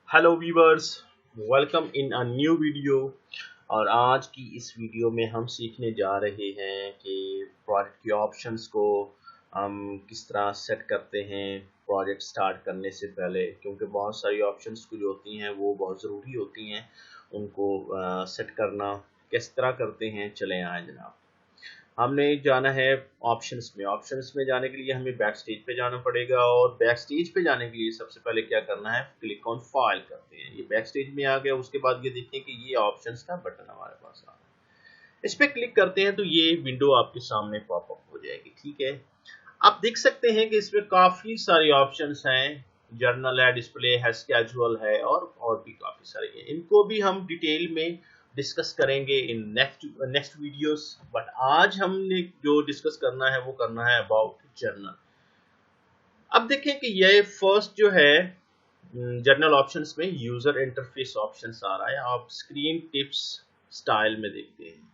Hello viewers, welcome in a new video. और आज की इस वीडियो में हम सीखने जा रहे हैं कि प्रोजेक्ट के ऑप्शंस को हम किस तरह सेट करते हैं प्रोजेक्ट स्टार्ट करने से पहले, क्योंकि बहुत सारी ऑप्शंस जो होती हैं वो बहुत ज़रूरी होती हैं। उनको सेट करना किस तरह करते हैं, चलें आए जनाब। हमने जाना है ऑप्शंस में जाने के लिए हमें बैक स्टेज पे जाना पड़ेगा, और बैक स्टेज पे जाने के लिए सबसे पहले क्या करना है, क्लिक ऑन फाइल करते हैं। ये बैक स्टेज में आ गया। उसके बाद ये देखें कि ये ऑप्शंस का बटन हमारे पास आ गया। इस पे क्लिक करते हैं तो ये विंडो आपके सामने पॉपअप हो जाएगी। ठीक है, आप देख सकते हैं कि इसमें काफी सारे ऑप्शंस हैं। जर्नल है, डिस्प्ले है, स्केजुअल है, और भी काफी सारे हैं। इनको भी हम डिटेल में डिस्कस करेंगे इन नेक्स्ट वीडियोस। बट आज हमने जो डिस्कस करना है वो करना है अबाउट जर्नल। अब देखें कि ये फर्स्ट जो है जर्नल ऑप्शंस में यूजर इंटरफेस ऑप्शंस आ रहा है। आप स्क्रीन टिप्स स्टाइल में देखते हैं।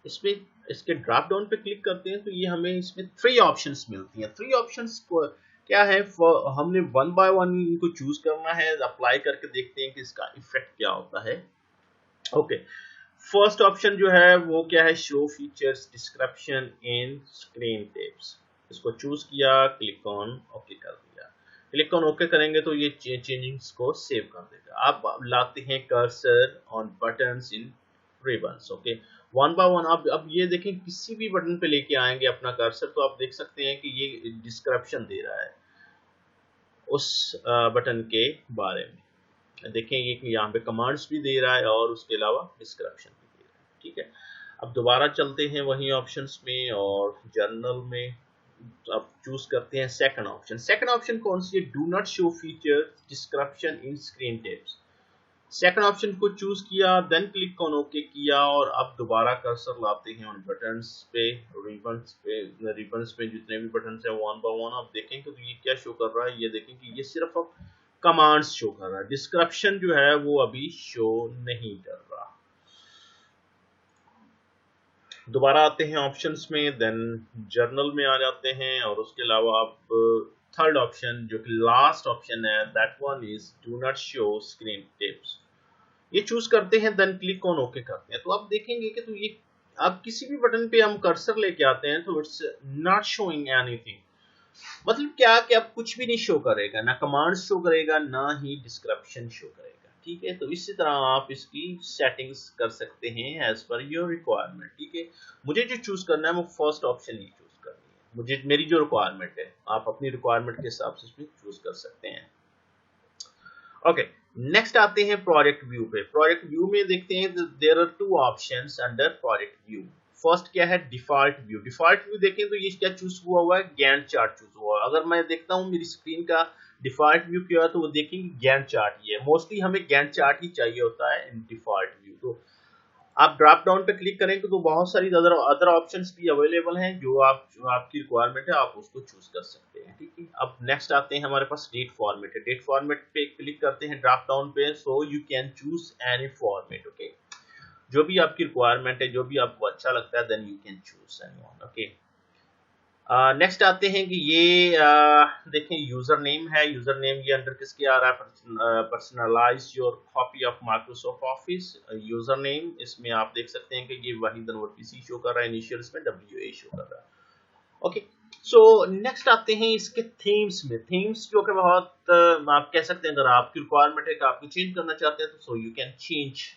इसमें इसके ड्रॉप डाउन पे क्लिक करते हैं तो ये हमें इसमें थ्री ऑप्शंस मिलती हैं। थ्री ऑप्शंस को क्या है, हमने वन बाय वन इनको चूज करना है। अप्लाई करके देखते हैं कि इसका इफेक्ट क्या होता है। ओके, फर्स्ट ऑप्शन जो है वो क्या है, show features description in screen tips. इसको चूज किया, क्लिक ऑन ओके कर दिया। क्लिक ऑन ओके करेंगे तो ये चेंजिंग्स को सेव कर देगा। आप लाते हैं cursor on buttons in ribbons. Okay, one by one. अब ये देखें, किसी भी बटन पे लेके आएंगे अपना कर्सर तो आप देख सकते हैं कि ये डिस्क्रिप्शन दे रहा है उस बटन के बारे में। देखें ये यहाँ पे कमांड्स भी दे रहा है और उसके अलावा डिस्क्रिप्शन भी दे रहा है। ठीक है, अब दोबारा चलते हैं वही ऑप्शंस में और जर्नल में। अब चूज करते हैं सेकंड ऑप्शन। सेकंड ऑप्शन कौन सी है, do not show feature description in screen tips. Second option को चूज किया, देन क्लिक ऑन ओके किया, और अब दोबारा कर्सर लाते हैं उन बटन्स पे, रिबन्स पे जितने भी बटन्स हैं वन बाय वन। आप देखें तो ये क्या शो कर रहा है, ये देखें कि ये सिर्फ अब कमांड्स शो कर रहा है, डिस्क्रिप्शन जो है वो अभी शो नहीं कर रहा। दोबारा आते हैं ऑप्शंस में, देन जर्नल में आ जाते हैं, और उसके अलावा आप थर्ड ऑप्शन जो कि लास्ट ऑप्शन है, that one is do not show screen tips. ये चूज करते हैं, देन क्लिक ऑन ओके करते हैं। तो आप देखेंगे कि तो ये आप किसी भी बटन पे हम कर्सर लेके आते हैं तो इट्स नॉट शोइंग एनीथिंग। मतलब क्या कि अब कुछ भी नहीं शो करेगा, ना कमांड शो करेगा ना ही डिस्क्रिप्शन शो करेगा। ठीक है, तो इसी तरह आप इसकी सेटिंग्स कर सकते हैं एज पर योर रिक्वायरमेंट। ठीक है, मुझे जो चूज करना है वो फर्स्ट ऑप्शन ही चूज करनी है, मुझे मेरी जो रिक्वायरमेंट है। आप अपनी रिक्वायरमेंट के हिसाब से इसमें चूज कर सकते हैं। ओके, नेक्स्ट आते हैं प्रोजेक्ट व्यू पे। प्रोजेक्ट व्यू में देखते हैं there are two options under project view. First क्या है, डिफॉल्ट व्यू। डिफॉल्ट व्यू देखें तो ये क्या चूज हुआ है, गैंट चार्ट चूज हुआ है। अगर मैं देखता हूँ मेरी स्क्रीन का डिफॉल्ट व्यू क्या है तो वो देखेंगे गैंट चार्ट ही है। मोस्टली हमें गैंट चार्ट ही चाहिए होता है डिफॉल्ट व्यू। तो आप ड्रॉप डाउन पे क्लिक करेंगे तो बहुत सारी अदर ऑप्शंस भी अवेलेबल हैं। जो आपकी रिक्वायरमेंट है आप उसको चूज कर सकते हैं। ठीक है, अब नेक्स्ट आते हैं, हमारे पास डेट फॉर्मेट है। डेट फॉर्मेट पे क्लिक करते हैं ड्रॉप डाउन पे, so you can choose any format. Okay, जो भी आपकी रिक्वायरमेंट है, जो भी आपको अच्छा लगता है, then you can choose anyone. Okay, next आते हैं कि ये देखें यूजर नेम है। यूजर नेम ये अंडर किसके आ रहा है, personalise your copy of Microsoft Office user name. इसमें आप देख सकते हैं कि ये वाहिद अनवर पीसी शो कर रहा है, इनिशियल इसमें WA शो कर रहा है। ओके, सो नेक्स्ट आते हैं इसके थीम्स में। थीम्स जो कि बहुत आप कह सकते हैं, अगर आपकी रिक्वायरमेंट है कि आपको चेंज करना चाहते हैं तो so you can change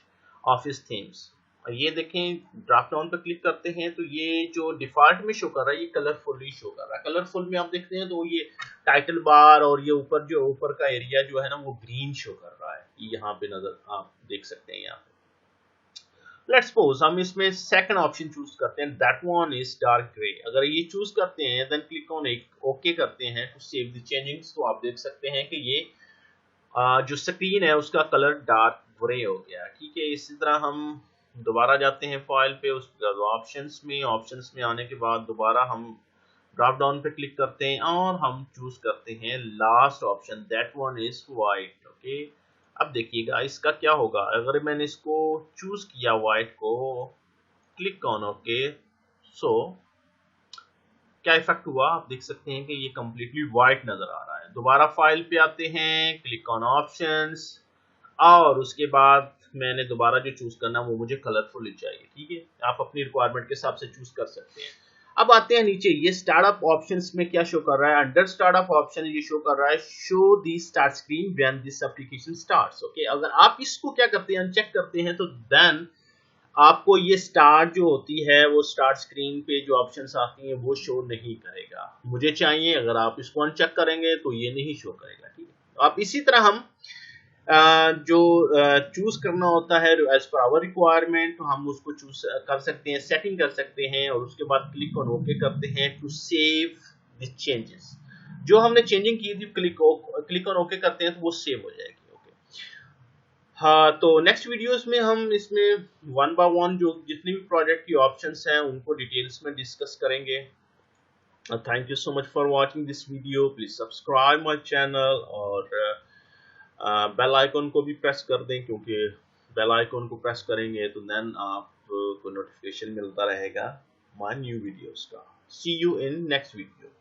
office themes. ये देखें, ड्रॉप डाउन पे क्लिक करते हैं तो ये जो डिफॉल्ट में शो कर रहा है ये कलरफुली शो कर रहा है। कलरफुल में आप देखते हैं तो ये टाइटल बार और ये ऊपर का एरिया जो है ना वो ग्रीन शो कर रहा है। यहाँ पे नजर आप देख सकते हैं। यहाँ पे लेट्स सपोज हम इसमें सेकंड ऑप्शन चूज करते हैं, that one is dark grey. अगर ये चूज करते हैं देन क्लिक ऑन ओके करते हैं टू सेव द चेंजिंग्स, तो आप देख सकते हैं कि ये जो स्क्रीन है उसका कलर डार्क ग्रे हो गया। ठीक है, इसी तरह हम दोबारा जाते हैं फाइल पे, उस ऑप्शंस में आने के बाद दोबारा हम ड्रॉप डाउन पे क्लिक करते हैं और हम चूज करते हैं last option, that one is white. Okay, अब देखिएगा इसका क्या होगा। अगर मैंने इसको चूज किया वाइट को, क्लिक ऑन ओके, सो क्या इफेक्ट हुआ, आप देख सकते हैं कि ये कंप्लीटली व्हाइट नजर आ रहा है। दोबारा फाइल पे आते हैं, क्लिक ऑन ऑप्शंस, और उसके बाद मैंने दोबारा जो चूज करना वो मुझे कलरफुल चाहिए। ठीक है, आप अपनी रिक्वायरमेंट के हिसाब से चूज कर सकते हैं। अब आते हैं नीचे, ये स्टार्टअप ऑप्शंस में क्या शो कर रहा है, अंडर स्टार्टअप ऑप्शन ये शो कर रहा है show the start screen when this application starts. Okay, अगर आप इसको क्या करते हैं, अनचेक करते हैं, तो देन आपको ये स्टार्ट जो होती है वो स्टार्ट स्क्रीन पे जो ऑप्शंस आती हैं वो शो नहीं करेगा। मुझे चाहिए अगर आप इसको अनचेक करेंगे तो ये नहीं शो करेगा। ठीक है, आप इसी तरह हम जो चूज करना होता है एज पर आवर रिक्वायरमेंट, तो हम उसको चूज कर सकते हैं, सेटिंग कर सकते हैं, और उसके बाद क्लिक ऑन ओके करते हैं टू सेव द चेंजेस। जो हमने चेंजिंग की थी क्लिक ऑन ओके करते हैं तो वो सेव हो जाएगी। ओके, हाँ, तो नेक्स्ट वीडियोस में हम इसमें वन बाय वन जो जितनी भी प्रोजेक्ट की ऑप्शंस हैं उनको डिटेल्स में डिस्कस करेंगे। Thank you so much for watching this video, please subscribe my channel, और बेल आइकन को भी प्रेस कर दें, क्योंकि बेल आइकन को प्रेस करेंगे तो देन आपको नोटिफिकेशन मिलता रहेगा माय न्यू वीडियोस का। सी यू इन नेक्स्ट वीडियो।